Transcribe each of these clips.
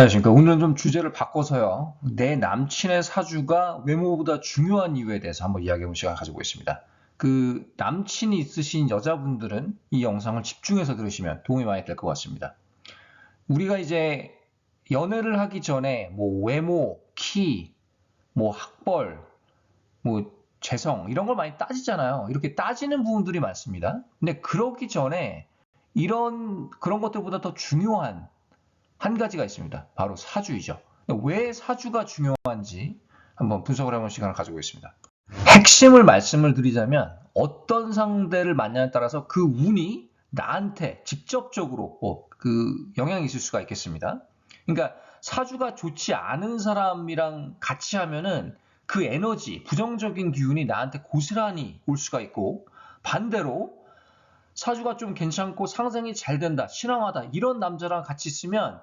안녕하십니까. 오늘은 좀 주제를 바꿔서요. 내 남친의 사주가 외모보다 중요한 이유에 대해서 한번 이야기해볼 시간을 가져보겠습니다. 그 남친이 있으신 여자분들은 이 영상을 집중해서 들으시면 도움이 많이 될 것 같습니다. 우리가 이제 연애를 하기 전에 뭐 외모, 키, 뭐 학벌, 뭐 재성 이런 걸 많이 따지잖아요. 이렇게 따지는 부분들이 많습니다. 근데 그러기 전에 그런 것들보다 더 중요한 한 가지가 있습니다. 바로 사주이죠. 왜 사주가 중요한지 한번 분석을 해보는 시간을 가지고 있습니다. 핵심을 말씀을 드리자면 어떤 상대를 만나냐에 따라서 그 운이 나한테 직접적으로 그 영향이 있을 수가 있겠습니다. 그러니까 사주가 좋지 않은 사람이랑 같이 하면은 그 에너지, 부정적인 기운이 나한테 고스란히 올 수가 있고, 반대로 사주가 좀 괜찮고 상생이 잘 된다, 신앙하다 이런 남자랑 같이 있으면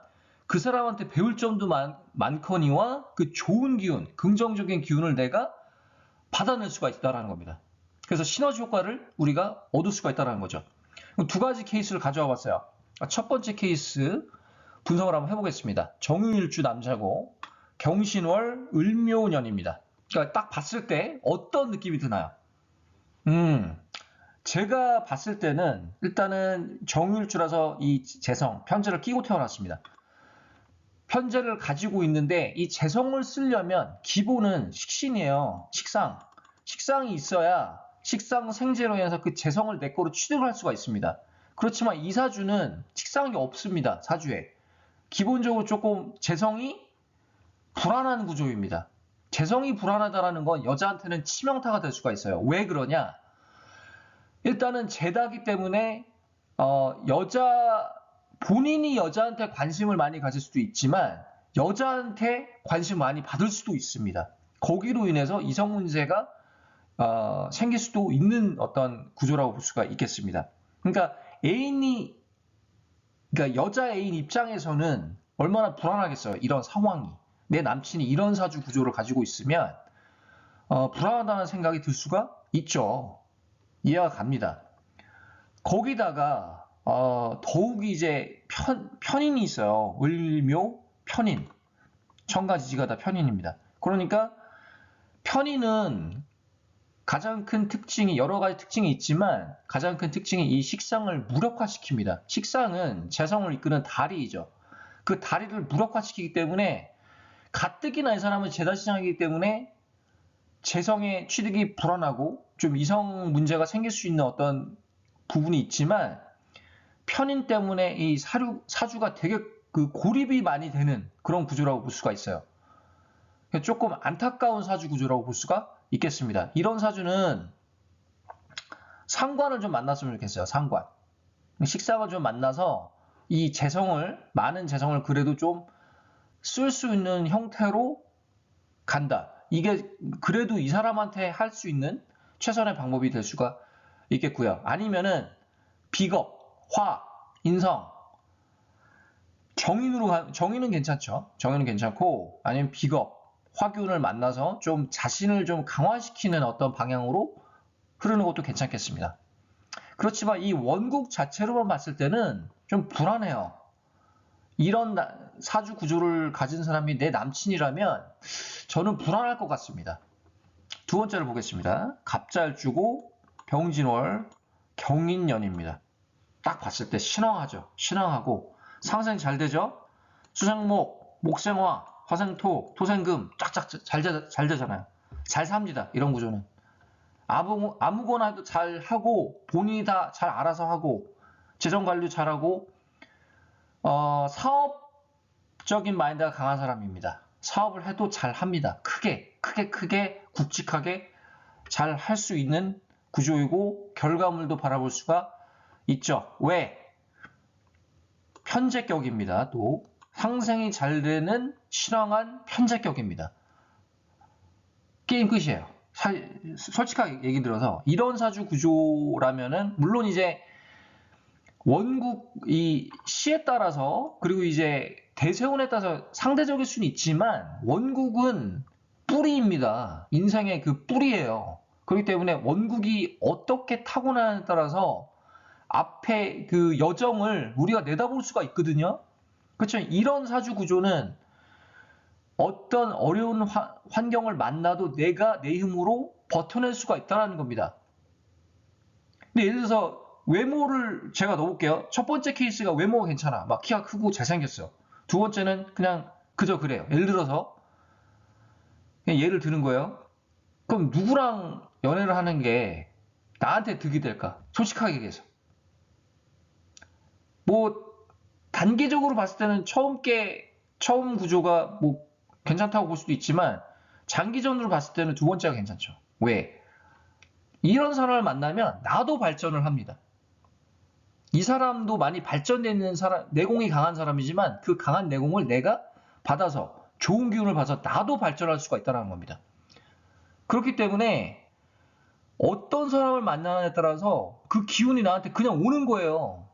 그 사람한테 배울 점도 많거니와 그 좋은 기운, 긍정적인 기운을 내가 받아낼 수가 있다는 겁니다. 그래서 시너지 효과를 우리가 얻을 수가 있다는 거죠. 두 가지 케이스를 가져와 봤어요. 첫 번째 케이스 분석을 한번 해보겠습니다. 정유일주 남자고 경신월 을묘년입니다. 그러니까 딱 봤을 때 어떤 느낌이 드나요? 제가 봤을 때는 일단은 정유일주라서 이 재성, 편제를 끼고 태어났습니다. 편제를 가지고 있는데 이 재성을 쓰려면 기본은 식신이에요. 식상. 식상이 있어야 식상 생재로 인해서 그 재성을 내 거로 취득을 할 수가 있습니다. 그렇지만 이 사주는 식상이 없습니다. 사주에. 기본적으로 조금 재성이 불안한 구조입니다. 재성이 불안하다는 건 여자한테는 치명타가 될 수가 있어요. 왜 그러냐? 일단은 재다기 때문에 본인이 여자한테 관심을 많이 가질 수도 있지만 여자한테 관심 많이 받을 수도 있습니다. 거기로 인해서 이성 문제가 생길 수도 있는 어떤 구조라고 볼 수가 있겠습니다. 그러니까 여자 애인 입장에서는 얼마나 불안하겠어요. 이런 상황이. 내 남친이 이런 사주 구조를 가지고 있으면 불안하다는 생각이 들 수가 있죠. 이해가 갑니다. 거기다가 더욱이 이제 편인이 있어요. 을묘 편인. 천가지지가 다 편인입니다. 그러니까 편인은 가장 큰 특징이 여러 가지 특징이 있지만 가장 큰 특징이 이 식상을 무력화시킵니다. 식상은 재성을 이끄는 다리이죠. 그 다리를 무력화시키기 때문에 가뜩이나 이 사람은 재다시장이기 때문에 재성의 취득이 불안하고 좀 이성 문제가 생길 수 있는 어떤 부분이 있지만 편인 때문에 이 사주가 되게 그 고립이 많이 되는 그런 구조라고 볼 수가 있어요. 조금 안타까운 사주 구조라고 볼 수가 있겠습니다. 이런 사주는 상관을 좀 만났으면 좋겠어요. 상관. 식상을 좀 만나서 이 많은 재성을 그래도 좀 쓸 수 있는 형태로 간다. 이게 그래도 이 사람한테 할 수 있는 최선의 방법이 될 수가 있겠고요. 아니면은 비겁, 화, 인성, 정인은 괜찮죠. 정인은 괜찮고 아니면 비겁, 화균을 만나서 좀 자신을 좀 강화시키는 어떤 방향으로 흐르는 것도 괜찮겠습니다. 그렇지만 이 원국 자체로만 봤을 때는 좀 불안해요. 이런 사주 구조를 가진 사람이 내 남친이라면 저는 불안할 것 같습니다. 두 번째를 보겠습니다. 갑잘주고 병진월 경인년입니다. 딱 봤을 때 신왕하죠. 신왕하고 상생 잘 되죠. 수생목, 목생화, 화생토, 토생금 쫙쫙 잘 되잖아요. 잘 삽니다. 이런 구조는. 아무거나 해도 잘 하고 본인이 다 잘 알아서 하고 재정 관리 잘하고 사업적인 마인드가 강한 사람입니다. 사업을 해도 잘 합니다. 크게 굵직하게 잘 할 수 있는 구조이고 결과물도 바라볼 수가 있죠. 왜? 편제격입니다. 또 상생이 잘 되는 신왕한 편제격입니다. 게임 끝이에요. 솔직하게 얘기 들어서 이런 사주 구조라면은 물론 이제 원국 이 시에 따라서 그리고 이제 대세운에 따라서 상대적일 수는 있지만 원국은 뿌리입니다. 인생의 그 뿌리예요. 그렇기 때문에 원국이 어떻게 타고나냐에 따라서 앞에 그 여정을 우리가 내다볼 수가 있거든요. 그렇죠. 이런 사주 구조는 어떤 어려운 환경을 만나도 내가 내 힘으로 버텨낼 수가 있다는 겁니다. 근데 예를 들어서 외모를 제가 넣어볼게요. 첫 번째 케이스가 외모가 괜찮아. 막 키가 크고 잘생겼어요. 두 번째는 그냥 그저 그래요. 예를 들어서 그냥 예를 드는 거예요. 그럼 누구랑 연애를 하는 게 나한테 득이 될까? 솔직하게 얘기해서. 뭐 단기적으로 봤을 때는 처음 구조가 뭐 괜찮다고 볼 수도 있지만 장기전으로 봤을 때는 두 번째가 괜찮죠. 왜? 이런 사람을 만나면 나도 발전을 합니다. 이 사람도 많이 발전되어 있는 사람, 내공이 강한 사람이지만 그 강한 내공을 내가 받아서 좋은 기운을 받아서 나도 발전할 수가 있다는 겁니다. 그렇기 때문에 어떤 사람을 만나느냐에 따라서 그 기운이 나한테 그냥 오는 거예요.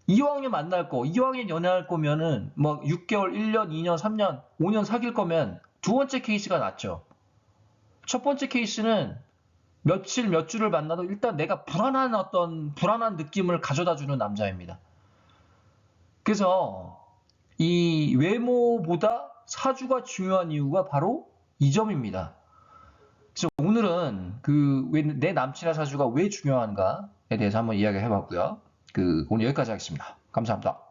이왕에 만날 거, 이왕에 연애할 거면은 뭐 6개월, 1년, 2년, 3년, 5년 사귈 거면 두 번째 케이스가 낫죠. 첫 번째 케이스는 며칠, 몇 주를 만나도 일단 내가 불안한 느낌을 가져다 주는 남자입니다. 그래서 이 외모보다 사주가 중요한 이유가 바로 이 점입니다. 그래서 오늘은 내 남친의 사주가 왜 중요한가에 대해서 한번 이야기해 봤고요. 오늘 여기까지 하겠습니다. 감사합니다.